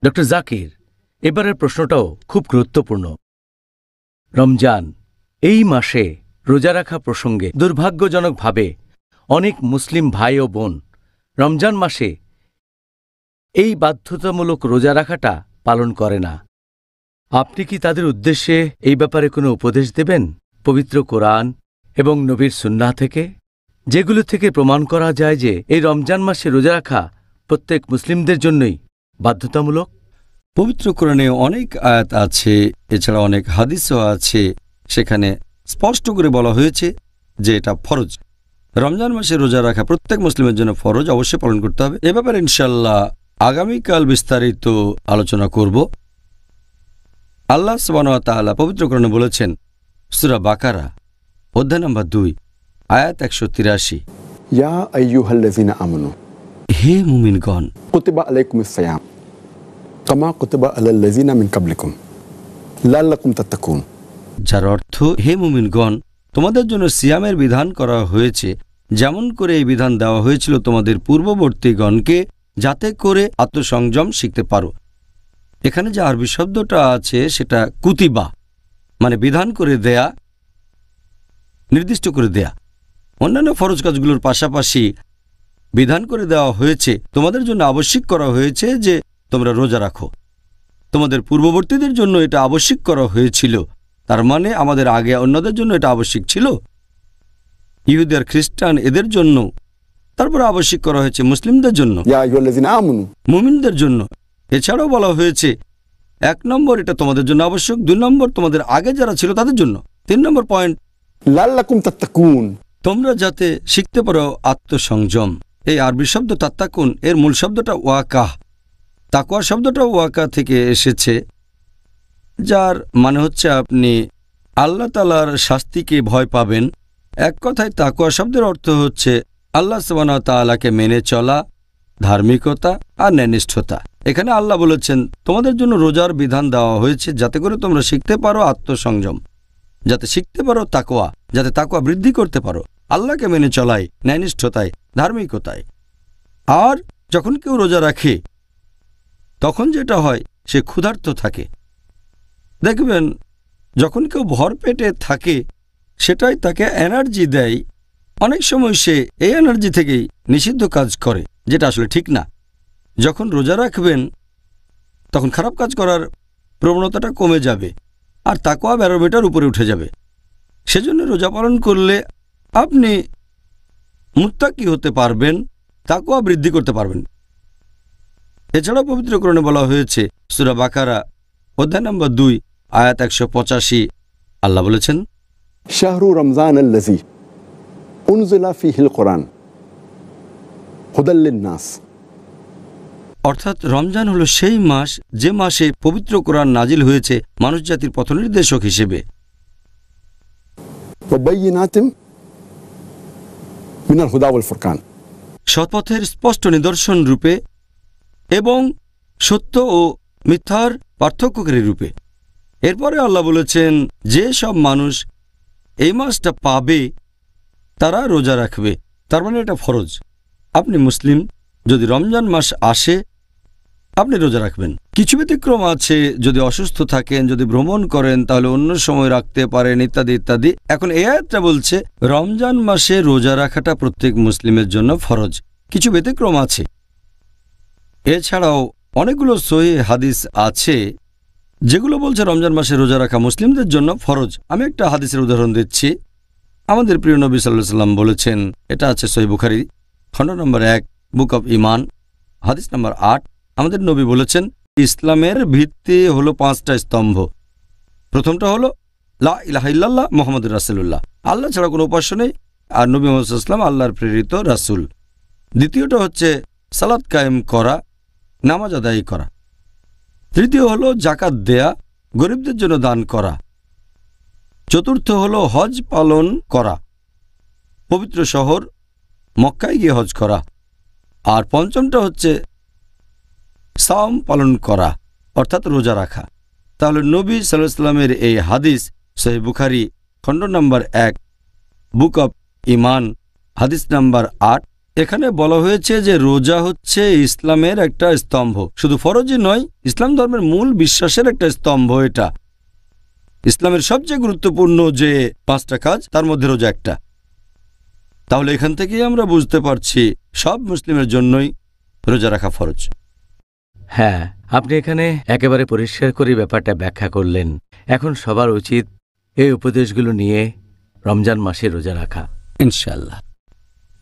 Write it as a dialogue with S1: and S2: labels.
S1: Doctor Zakir, এবারের প্রশ্নটাও খুব গুরুত্বপূর্ণ। রমজান এই মাসে রোজা রাখা প্রসঙ্গে দুর্ভাগ্যজনকভাবে অনেক মুসলিম ভাই ও বোন রমজান মাসে এই বাধ্যতামূলক রোজা রাখাটা পালন করে না। আপনি কি তাদের উদ্দেশ্যে এই ব্যাপারে কোনো উপদেশ দেবেন পবিত্র কোরআন এবং নবীর সুন্নাহ থেকে, যেগুলো থেকে প্রমাণ করা যায় যে এই রমজান মাসে রোজা রাখা প্রত্যেক মুসলিমদের জন্যই বাধ্যতামূলক?
S2: পবিত্র কোরআনে অনেক আয়াত আছে, এছাড়া অনেক হাদিসও আছে, সেখানে স্পষ্ট করে বলা হয়েছে যে এটা ফরজ। রমজান মাসে রোজা রাখা প্রত্যেক মুসলিমের জন্য ফরজ, অবশ্যই পালন করতে হবে। এ ব্যাপারে ইনশাল্লাহ আগামীকাল বিস্তারিত আলোচনা করব। আল্লাহ সুবহানাহু ওয়া তাআলা পবিত্র কোরআনে বলেছেন, সূরা বাকারা অধ্যায় নম্বর 2 আয়াত 183,
S3: ইয়া আইয়ুহাল্লাযিনা আমানু,
S2: হে মুমিনগণ,
S3: কুতিবা আলাইকুমুস সিয়াম কামা কুতিবা আলাল্লাযিনা মিন ক্বাবলিকুম লাআল্লাকুম তাত্তাকুন।
S2: যার অর্থ, হে মুমিনগণ, তোমাদের জন্য সিয়ামের বিধান করা হয়েছে যেমন করে এই বিধান দেওয়া হয়েছিল তোমাদের পূর্ববর্তীগণকে, যাতে করে আত্মসংযম শিখতে পারো। এখানে যে আরবি শব্দটা আছে সেটা কুতিবা, মানে বিধান করে দেয়া, নির্দিষ্ট করে দেয়া। অন্যান্য ফরজ কাজগুলোর পাশাপাশি বিধান করে দেওয়া হয়েছে, তোমাদের জন্য আবশ্যিক করা হয়েছে যে তোমরা রোজা রাখো। তোমাদের পূর্ববর্তীদের জন্য এটা আবশ্যিক করা হয়েছিল, তার মানে আমাদের আগে অন্যদের জন্য এটা আবশ্যিক ছিল, ইহুদি আর খ্রিস্টান এদের জন্য। তারপর আবশ্যিক করা হয়েছে মুসলিমদের জন্য,
S3: ইয়া আইয়ুহাল্লাযিনা আমানু,
S2: মুমিনদের জন্য। এছাড়াও বলা হয়েছে 1 নম্বর এটা তোমাদের জন্য আবশ্যক, 2 নম্বর তোমাদের আগে যারা ছিল তাদের জন্য, 3 নম্বর পয়েন্ট
S3: লাআল্লাকুম তাত্তাকুন,
S2: তোমরা যাতে শিখতে পারো আত্মসংযম। এই আরবি শব্দ তাত্তাকুন এর মূল শব্দটা ওয়াকাহ। তাকওয়া শব্দটা ওয়াকা থেকে এসেছে, যার মানে হচ্ছে আপনি আল্লাহ তাআলার শাস্তিকে ভয় পাবেন। এক কথায় তাকওয়া শব্দের অর্থ হচ্ছে আল্লাহ সুবহানাহু ওয়া তাআলাকে মেনে চলা, ধার্মিকতা আর ন্যায়নিষ্ঠতা। এখানে আল্লাহ বলেছেন তোমাদের জন্য রোজার বিধান দেওয়া হয়েছে যাতে করে তোমরা শিখতে পারো আত্মসংযম, যাতে শিখতে পারো তাকওয়া, যাতে তাকওয়া বৃদ্ধি করতে পারো আল্লাহকে মেনে চলায়, ন্যায়নিষ্ঠতায়, ধার্মিকতায়। আর যখন কেউ রোজা রাখে তখন যেটা হয়, সে ক্ষুধার্ত থাকে। দেখবেন যখন কেউ ভরপেটে থাকে সেটাই তাকে এনার্জি দেয়। অনেক সময় সে এই এনার্জি থেকেই নিষিদ্ধ কাজ করে, যেটা আসলে ঠিক না। যখন রোজা রাখবেন তখন খারাপ কাজ করার প্রবণতাটা কমে যাবে আর তাকওয়া ব্যারোমিটার উপরে উঠে যাবে। সেজন্য রোজা পালন করলে আপনি মুত্তাকি হতে পারবেন, তাকওয়া বৃদ্ধি করতে পারবেন। এছাড়াও পবিত্র কোরআনে বলা হয়েছে, সূরা বাকারা অধ্যায় নম্বর 2 আয়াত 185, আল্লাহ বলেছেন,
S3: শাহরু রমজানাল্লাযী উনজিলা ফীহিল কুরআন হুদাল লিন-নাস,
S2: অর্থাৎ রমজান হলো সেই মাস যে মাসে পবিত্র কোরআন নাজিল হয়েছে মানুষ জাতির পথনির্দেশক হিসেবে,
S3: ওয়া বায়িনাতিন মিনাল হুদা ওয়াল ফুরকান,
S2: সৎপথের স্পষ্ট নিদর্শন রূপে এবং সত্য ও মিথ্যার পার্থক্যকারী রূপে। এরপরে আল্লাহ বলেছেন, যে সব মানুষ এই মাসটা পাবে তারা রোজা রাখবে। তার মানে এটা ফরজ। আপনি মুসলিম, যদি রমজান মাস আসে আপনি রোজা রাখবেন। কিছু ব্যতিক্রম আছে, যদি অসুস্থ থাকেন, যদি ভ্রমণ করেন তাহলে অন্য সময় রাখতে পারেন, ইত্যাদি ইত্যাদি। এখন এই আয়াতটা বলছে রমজান মাসে রোজা রাখাটা প্রত্যেক মুসলিমের জন্য ফরজ। কিছু ব্যতিক্রম আছে। এছাড়াও অনেকগুলো সহিহ হাদিস আছে যেগুলো বলছে রমজান মাসে রোজা রাখা মুসলিমদের জন্য ফরজ। আমি একটা হাদিসের উদাহরণ দিচ্ছি। আমাদের প্রিয় নবী সাল্লাল্লাহু আলাইহি ওয়াসাল্লাম বলেছেন, এটা আছে সহিহ বুখারী খণ্ড নম্বর 1 বুক অব ঈমান হাদিস নম্বর 8। আমাদের নবী বলেছেন, ইসলামের ভিত্তি হলো 5টা স্তম্ভ। প্রথমটা হলো লা ইলাহা ইল্লাল্লাহ মুহাম্মাদুর রাসূলুল্লাহ, আল্লাহ ছাড়া কোনো উপাস্য নেই আর নবী মুহাম্মদ সাল্লাল্লাহু আলাইহি ওয়াসাল্লাম আল্লাহর প্রেরিত রাসূল। দ্বিতীয়টা হচ্ছে সালাত কায়েম করা, নামাজ আদায় করা। তৃতীয় হলো যাকাত দেয়া, গরিবদের জন্য দান করা। চতুর্থ হলো হজ পালন করা, পবিত্র শহর মক্কায় গিয়ে হজ করা। আর পঞ্চমটা হচ্ছে সাওম পালন করা, অর্থাৎ রোজা রাখা। তাহলে নবী সাল্লাল্লাহু আলাইহি ওয়াসাল্লামের এই হাদিস সহিহ বুখারী খণ্ড নম্বর 1 বুক অব ঈমান হাদিস নাম্বার 8 এখানে বলা হয়েছে যে রোজা হচ্ছে ইসলামের একটা স্তম্ভ, শুধু ফরজই নয়, ইসলাম ধর্মের মূল বিশ্বাসের একটা স্তম্ভ। এটা ইসলামের সবচেয়ে গুরুত্বপূর্ণ যে 5টা কাজ, তার মধ্যে রোজা একটা। তাহলে এখান থেকেই আমরা বুঝতে পারছি সব মুসলিমের জন্যই রোজা রাখা ফরজ।
S1: হ্যাঁ, আপনি এখানে একেবারে পরিষ্কার করে ব্যাপারটা ব্যাখ্যা করলেন। এখন সবার উচিত এই উপদেশগুলো নিয়ে রমজান মাসে রোজা রাখা।
S2: ইনশাআল্লাহ।